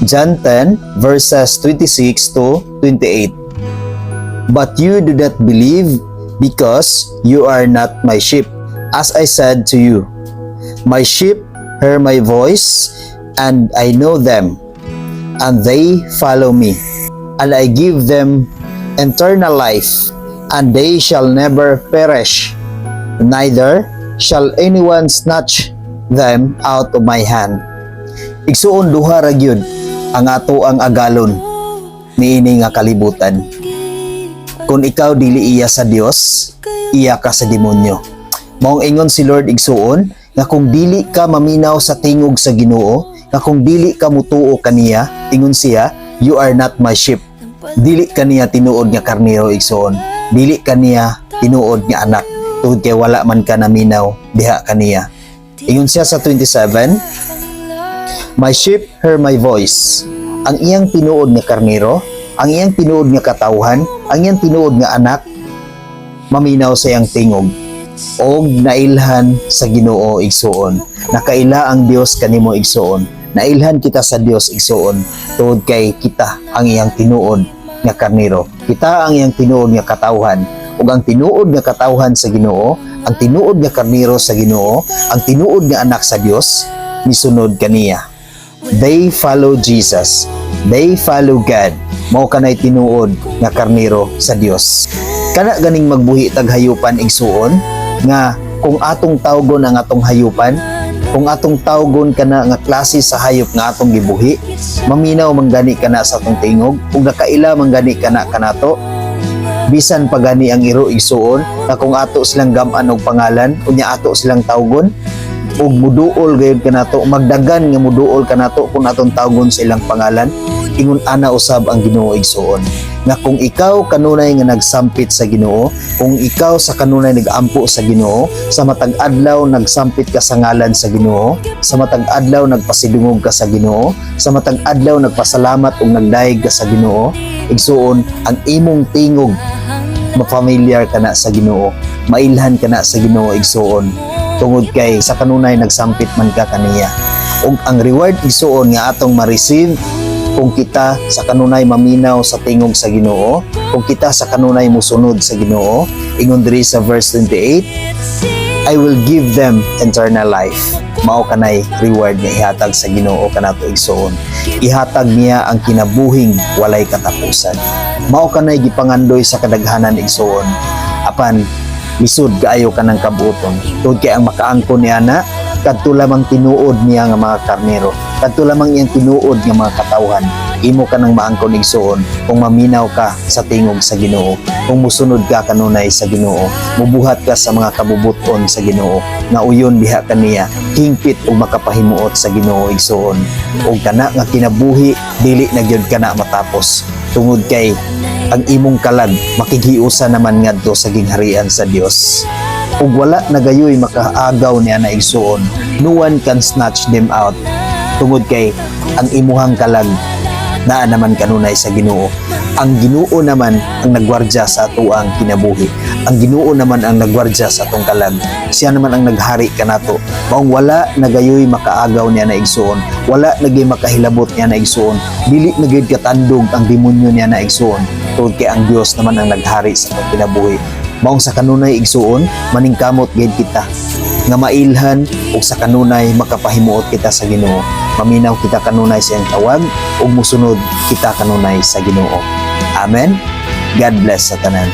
John 10 verses 26 to 28. But you do not believe because you are not my sheep. As I said to you, my sheep hear my voice, and I know them, and they follow me. And I give them eternal life, and they shall never perish, neither shall anyone snatch them out of my hand. Igsuon duha ra gyud ang ato ang agalon niini nga kalibutan. Kung ikaw dili iya sa Dios, iya ka sa demonyo. Maong ingon si Lord igsuon nga kung dili ka maminaw sa tingog sa Ginoo, nga kung dili ka mutuo kaniya, ingon siya, you are not my sheep. Dili kaniya tinuod nga karnero igsuon. Dili kaniya tinuod nga anak. Tungod kay wala man ka naminaw diha kaniya. Ingon siya sa 27, my sheep hear my voice. Ang iyang tinuod nga karnero, ang iyang tinuod nga katawhan, ang iyang tinuod nga anak, maminaw sa iyang tingog. Og nailhan sa Ginoo igsuon. Nakaila ang Dios kanimo igsuon. Nailhan kita sa Dios igsuon. Tungod kay kita ang iyang tinuod nga karnero. Kita ang iyang tinuod nga katawhan. Ug ang tinuod nga katawhan sa Ginoo, ang tinuod nga karnero sa Ginoo, ang tinuod nga anak sa Dios, misunod kaniya. They follow Jesus. They follow God. Mao kanay tinuod nga karnero sa Dios. Kana ganing magbuhi tag hayupan igsuon nga kung atong tawgon ang atong hayupan, kung atong tawgon kana nga klase sa hayop nga atong gibuhi, maminaw man gani kana sa atong tingog, ug nakaila man gani kana kanato. Bisan pa gani ang iro igsuon na kung ato silang gam-an og pangalan, unya ato silang tawgon, ug muduol gayud kanato, magdagan nga muduol kanato kung atong tawgon sa ilang pangalan, ingon ana usab ang Ginoo igsuon nga kung ikaw kanunay nga nagsampit sa Ginoo, kung ikaw sa kanunay nagampo sa Ginoo, sa matag adlaw nagsampit ka sa ngalan sa Ginoo, sa matag adlaw nagpasidungog ka sa Ginoo, sa matag adlaw nagpasalamat ug nagdaig ka sa Ginoo, igsuon ang imong tingog mafamiliar kana sa Ginoo, mailhan kana sa Ginoo igsuon. Tungod kay sa kanunay nagsampit man ka kaniya. Ug ang reward igsuon nga atong ma-receive kung kita sa kanunay maminaw sa tingog sa Ginoo, kung kita sa kanunay musunod sa Ginoo, ingon diri sa verse 28, I will give them eternal life. Mao kanay reward nga ihatag sa Ginoo kanato igsuon. Ihatag niya ang kinabuhing walay katapusan. Mao kanay gipangandoy sa kadaghanan igsuon. Apan lisod kaayo ka ng kabuton. Tungod kay ang makaangkon niya na, kadto lamang tinuod niya nga mga karnero, kadto lamang iyang tinuod nga mga katawhan. Imo ka nang maangkon igsuon kung maminaw ka sa tingog sa Ginoo, kung musunod ka kanunay sa Ginoo, mubuhat ka sa mga kabubuton sa Ginoo, nga uyon diha kaniya, hingpit ug makapahimuot sa Ginoo igsuon. Ug kana nga kinabuhi dili na gyud kana matapos. Tungod kay ang imong kalag makighiusa naman ngadto sa gingharian sa Dios. Ug wala na gayoy makaagaw niya na igsuon. No one can snatch them out. Tungod kay ang imuhang kalag naa naman kanunay sa Ginoo. Ang Ginoo naman ang nagwardya sa atuang kinabuhi. Ang Ginoo naman ang nagwardya sa atong kalag. Siya naman ang naghari kanato. Maong wala nagayoy makaagaw niya na igsuon. Wala nagay makahilabot niya na igsuon. Dili nagay katandog ang demonyo niya na igsuon. Tungod kay ang Dios naman ang naghari sa atong kinabuhi. Maong sa kanunay igsuon, maningkamot gayud kita nga mailhan ug sa kanunay makapahimuot kita sa Ginoo. Maminaw kita kanunay sa iyang tawag ug musunod kita kanunay sa Ginoo. Amen. God bless sa tanan.